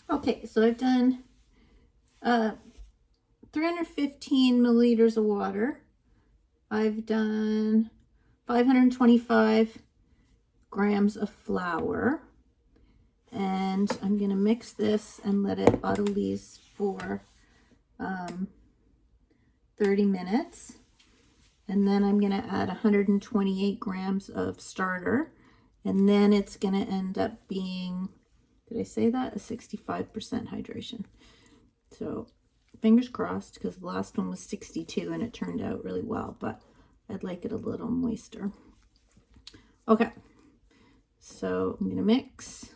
Okay, so I've done 315 milliliters of water. I've done 525 grams of flour. And I'm going to mix this and let it autolyse for 30 minutes. And then I'm going to add 128 grams of starter. And then it's going to end up being, did I say that? A 65% hydration. So fingers crossed, because the last one was 62 and it turned out really well, but I'd like it a little moister. Okay, so I'm going to mix.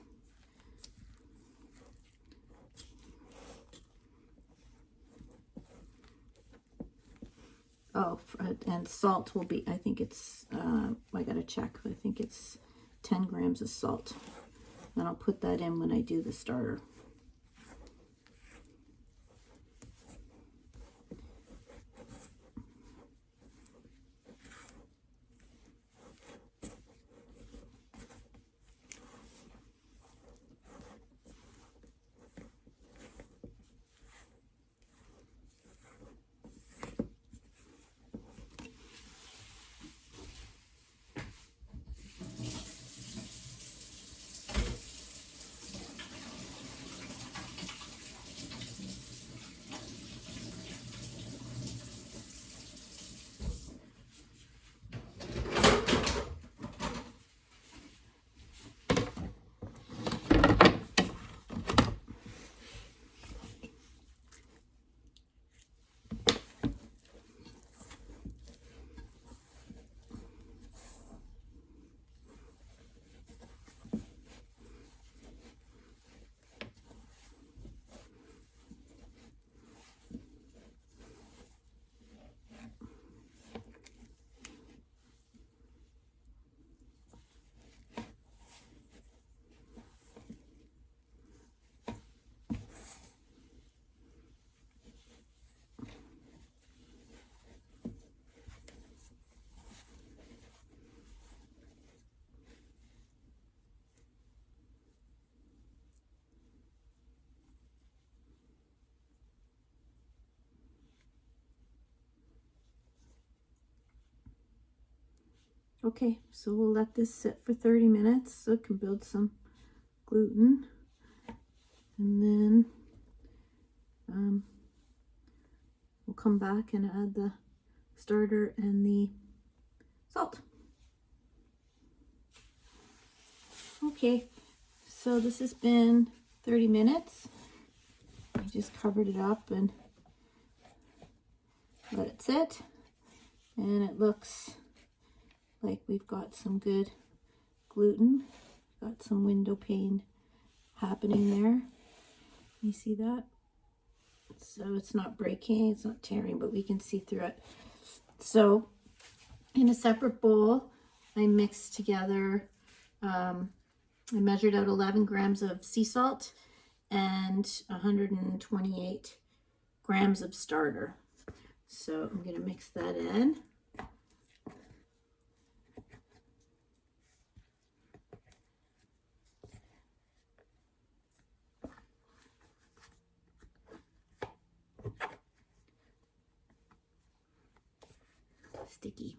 Oh, and salt will be, I think it's, I gotta check, I think it's 10 grams of salt. And I'll put that in when I do the starter. Okay, so we'll let this sit for 30 minutes so it can build some gluten. And then we'll come back and add the starter and the salt. Okay, so this has been 30 minutes. I just covered it up and let it sit. And it looks like we've got some good gluten. Got some window pane happening there. You see that? So it's not breaking, it's not tearing, but we can see through it. So in a separate bowl, I mixed together, I measured out 11 grams of sea salt and 128 grams of starter. So I'm going to mix that in. Sticky.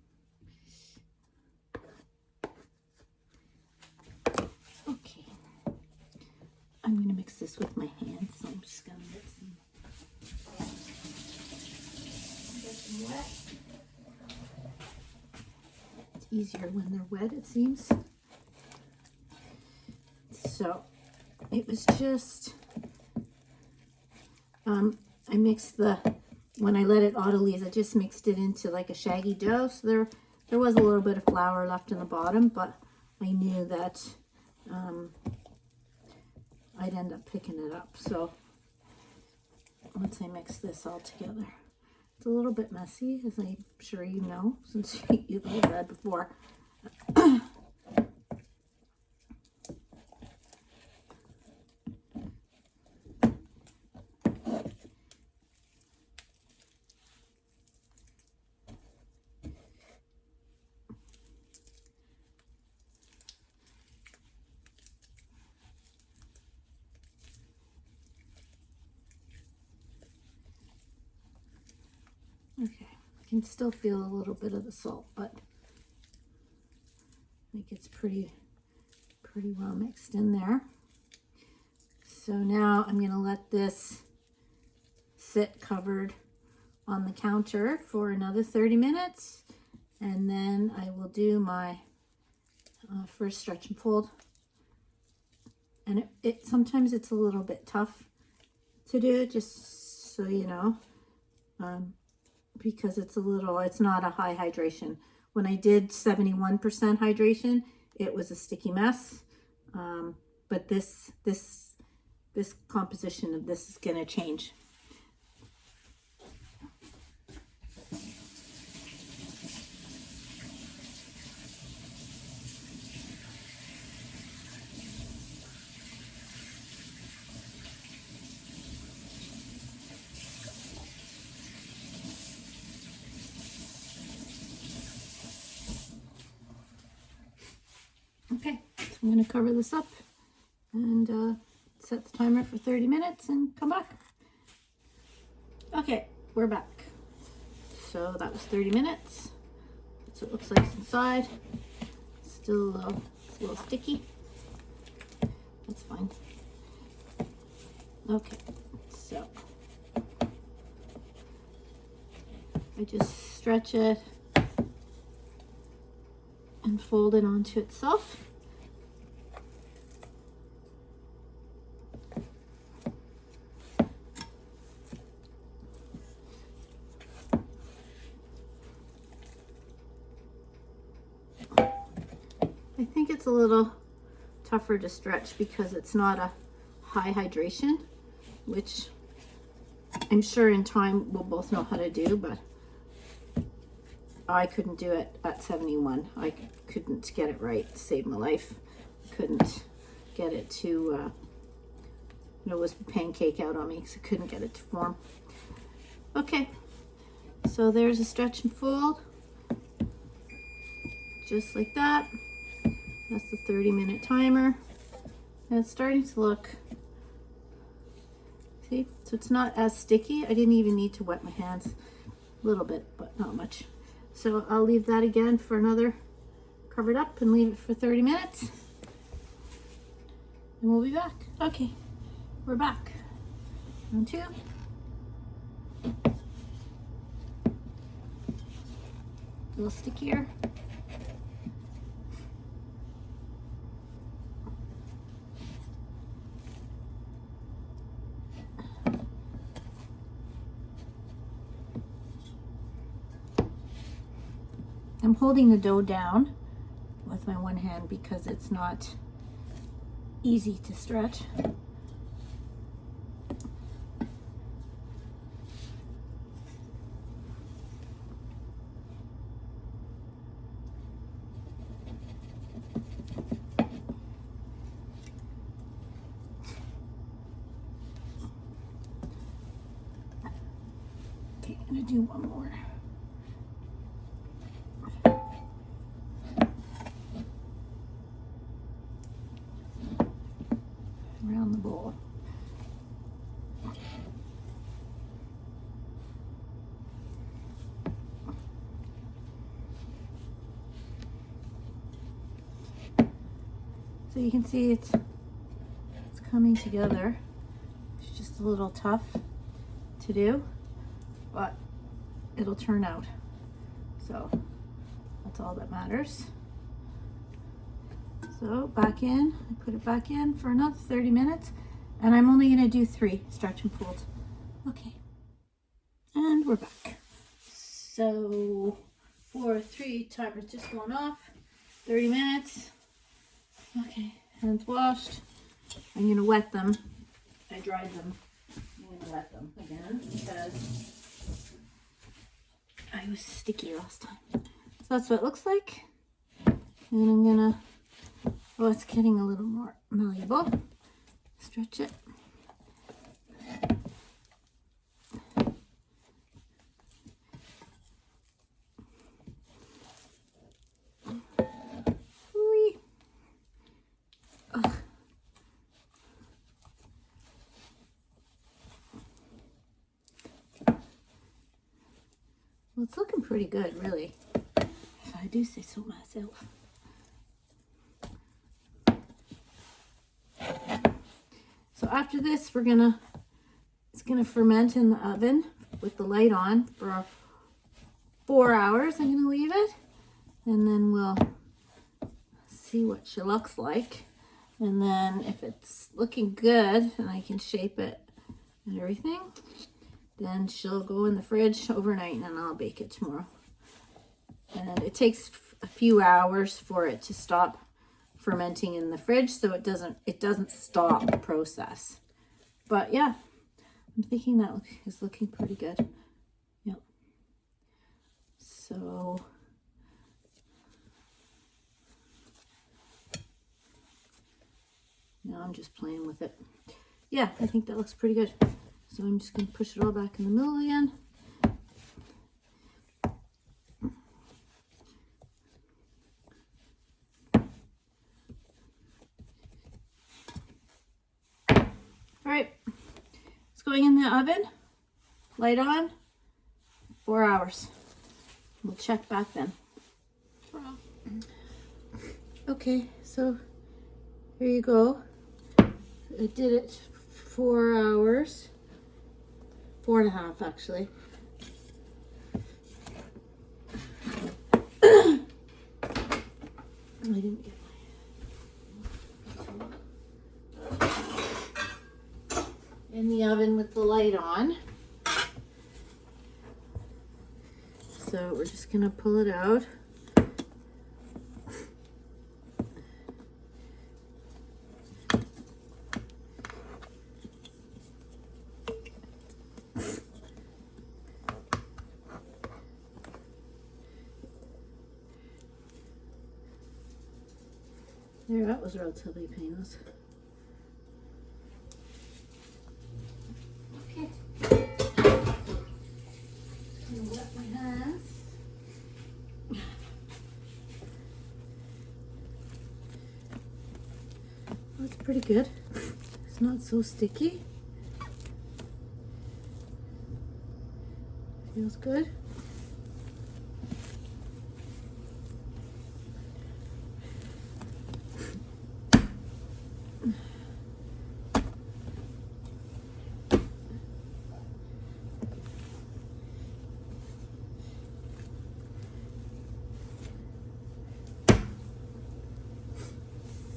Okay. I'm going to mix this with my hands, so I'm just going to mix them. Get them wet. It's easier when they're wet, it seems. So it was just, I mixed when I let it autolyse, I just mixed it into like a shaggy dough. So there was a little bit of flour left in the bottom, but I knew that I'd end up picking it up. So once I mix this all together, it's a little bit messy, as I'm sure you know, since you've read before. Okay, I can still feel a little bit of the salt, but I think it's pretty well mixed in there. So now I'm going to let this sit covered on the counter for another 30 minutes, and then I will do my first stretch and fold. And it sometimes it's a little bit tough to do, just so you know, because it's not a high hydration. When I did 71% hydration, it was a sticky mess. But this composition of this is going to change. Okay, so I'm going to cover this up and set the timer for 30 minutes and come back. Okay, we're back. So that was 30 minutes. That's what it looks like inside. Still it's a little sticky. That's fine. Okay, so I just stretch it and fold it onto itself. I think it's a little tougher to stretch because it's not a high hydration, which I'm sure in time we'll both know how to do, but I couldn't do it at 71. I couldn't get it right to save my life. Couldn't get it to, it was pancake out on me because I couldn't get it to form. Okay, so there's a stretch and fold, just like that. That's the 30-minute timer. And it's starting to look, see, so it's not as sticky. I didn't even need to wet my hands. A little bit, but not much. So I'll leave that again for another, covered up, and leave it for 30 minutes. And we'll be back. Okay, we're back. Round two. A little stickier. I'm holding the dough down with my one hand because it's not easy to stretch. Okay, I'm gonna do one more. Around the bowl. So you can see it's coming together. It's just a little tough to do, but it'll turn out. So that's all that matters. So back in, I put it back in for another 30 minutes, and I'm only gonna do 3 stretch and folds. Okay, and we're back. So 4-3, timer's just going off, 30 minutes. Okay, hands washed. I'm gonna wet them. I dried them. I'm gonna wet them again because I was sticky last time. So that's what it looks like. And I'm gonna, oh, it's getting a little more malleable. Stretch it. Whee. Ugh. Well, it's looking pretty good, really, if I do say so myself. So after this, it's gonna ferment in the oven with the light on for 4 hours. I'm gonna leave it, and then we'll see what she looks like. And then if it's looking good and I can shape it and everything, then she'll go in the fridge overnight, and then I'll bake it tomorrow. And it takes a few hours for it to stop fermenting in the fridge, so it doesn't stop the process. But yeah, I'm thinking that is looking pretty good. Yep. So now I'm just playing with it. Yeah, I think that looks pretty good. So I'm just going to push it all back in the middle again. All right, it's going in the oven, light on, 4 hours. We'll check back then. Okay, so here you go. I did it 4 hours, 4.5 actually. I didn't get in the oven with the light on. So we're just gonna pull it out. There, that was relatively painless. Okay. I'm gonna wet my hands. That's pretty good. It's not so sticky. Feels good.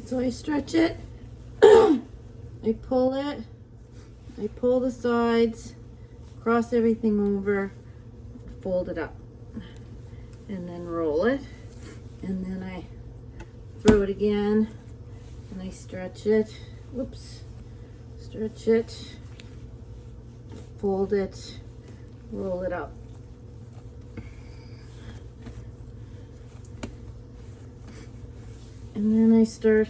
So I stretch it, I pull it, I pull the sides, cross everything over, fold it up, and then roll it, and then I throw it again, and I stretch it, whoops, stretch it, fold it, roll it up. And then I start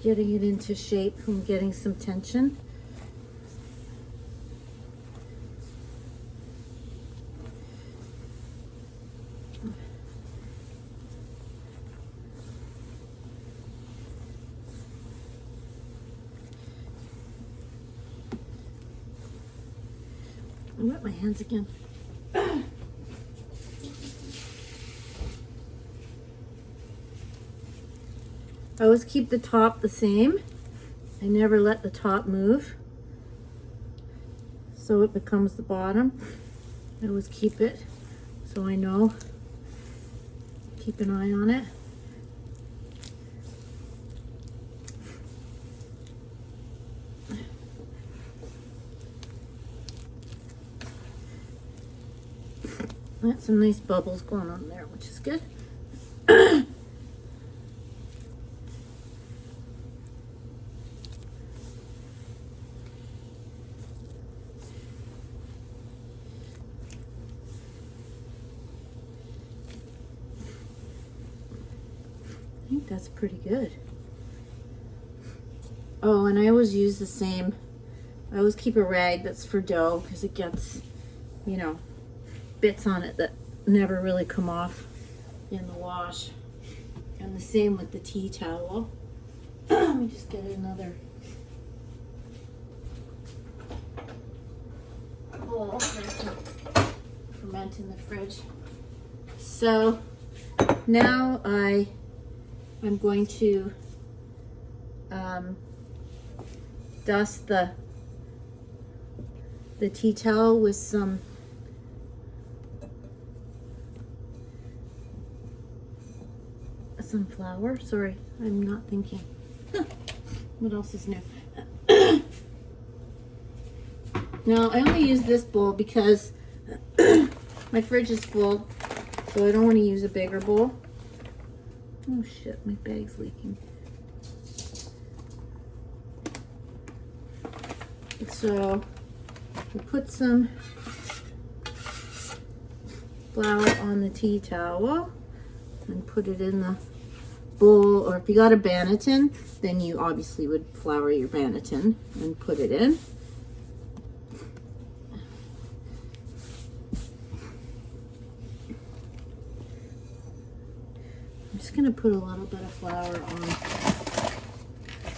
getting it into shape and getting some tension. I wet my hands again. I always keep the top the same. I never let the top move, so it becomes the bottom. I always keep it so I know. Keep an eye on it. That's some nice bubbles going on there, which is good. I think that's pretty good. Oh, and I always use the same, I always keep a rag that's for dough because it gets, you know, bits on it that never really come off in the wash. And the same with the tea towel. Let me just get another bowl. There's some ferment in the fridge. So now I'm going to dust the tea towel with some flour. Sorry, I'm not thinking. What else is new? Now, I only use this bowl because my fridge is full, so I don't want to use a bigger bowl. Oh shit, my bag's leaking. So we put some flour on the tea towel and put it in the bowl, or if you got a banneton, then you obviously would flour your banneton and put it in. I'm just going to put a little bit of flour on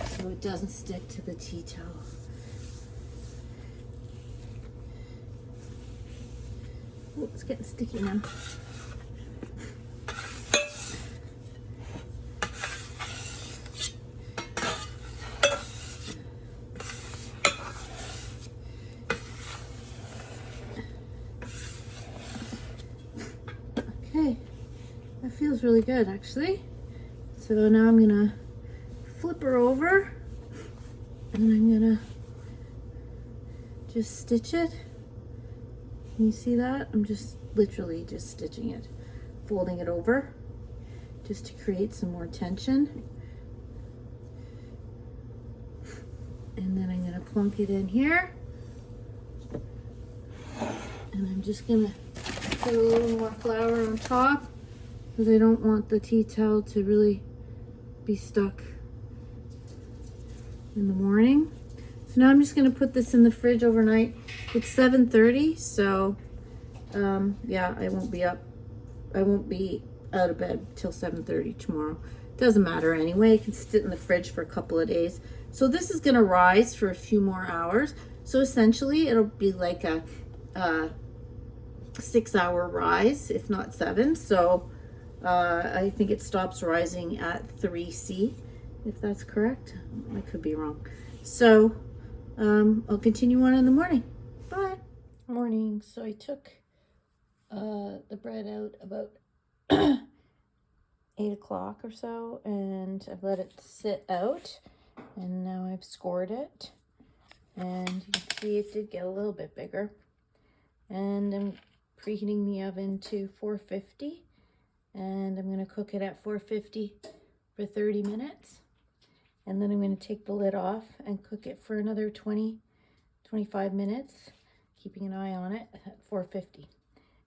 so it doesn't stick to the tea towel. Oh, it's getting sticky now. Okay, that feels really good actually. So now I'm gonna flip her over and I'm gonna just stitch it. Can you see that? I'm just literally just stitching it, folding it over just to create some more tension. And then I'm gonna plunk it in here. And I'm just gonna put a little more flour on top because I don't want the tea towel to really be stuck in the morning. So now I'm just gonna put this in the fridge overnight. It's 7:30, so yeah, I won't be out of bed till 7:30 tomorrow. Doesn't matter anyway, it can sit in the fridge for a couple of days. So this is gonna rise for a few more hours. So essentially it'll be like a 6-hour rise, if not 7. So I think it stops rising at 3C, if that's correct. I could be wrong. So I'll continue on in the morning. Bye. Morning. So I took the bread out about 8 o'clock or so, and I've let it sit out, and now I've scored it, and you can see it did get a little bit bigger. And I'm preheating the oven to 450, and I'm going to cook it at 450 for 30 minutes. And then I'm going to take the lid off and cook it for another 20-25 minutes, keeping an eye on it at 450.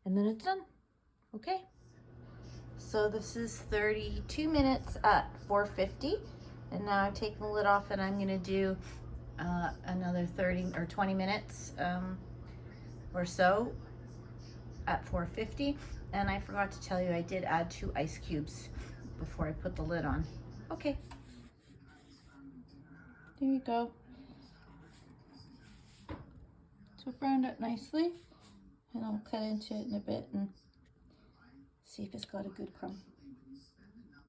And then it's done. Okay. So this is 32 minutes at 450. And now I've taken the lid off and I'm going to do another 30 or 20 minutes or so at 450. And I forgot to tell you, I did add 2 ice cubes before I put the lid on. Okay. There you go. So browned it nicely, and I'll cut into it in a bit and see if it's got a good crumb.